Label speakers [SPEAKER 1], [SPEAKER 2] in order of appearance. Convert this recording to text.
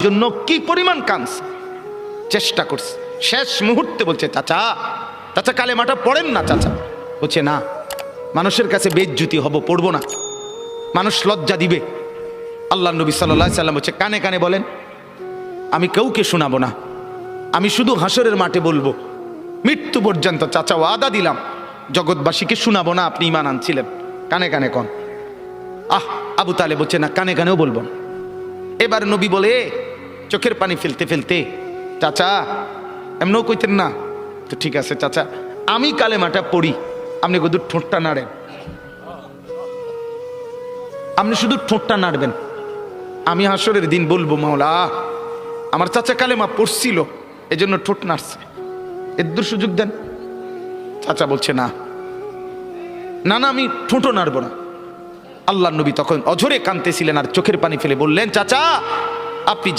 [SPEAKER 1] জন্য কি পরিমাণ কাঁদছে, চেষ্টা করছে, শেষ মুহূর্তে বলছে চাচা চাচা কালেমাটা পড়েন না। চাচা বলছে না, মানুষের কাছে বেইজ্জতি হব, পড়বো না, মানুষ লজ্জা দিবে। আল্লাহ নবী সাল্লাল্লাহু আলাইহি সাল্লাম বলছে কানে কানে বলেন, আমি কাউকে শোনাবো না, আমি শুধু হাসরের মাঠে বলবো, মৃত্যু পর্যন্ত চাচা ওয়াদা দিলাম জগৎবাসীকে শোনাবো না আপনি ঈমান আনছিলেন, কানে কানে কন। আবু তালেব বলছে না, কানে কানেও বলবো না। এবার নবী বলে চোখের পানি ফেলতে ফেলতে, চাচা এমনও কইতেন না তো, ঠিক আছে চাচা আমি কালেমাটা পড়ি, আপনি শুধু ঠোঁটটা নাড়েন, আপনি শুধু ঠোঁটটা নাড়বেন, আমি হাসরের দিন বলবো মাওলা আমার চাচা কালেমা পড়ছিল এজন্য ঠোঁট নাড়ছে, এর সুযোগ দেন। চাচা বলছে না না না, আমি ঠোঁটও নাড়বো না। আল্লাহ নবী তখন অঝরে কাঁদতেছিলেন আর চোখের পানি ফেলে বললেন, চাচা আপনি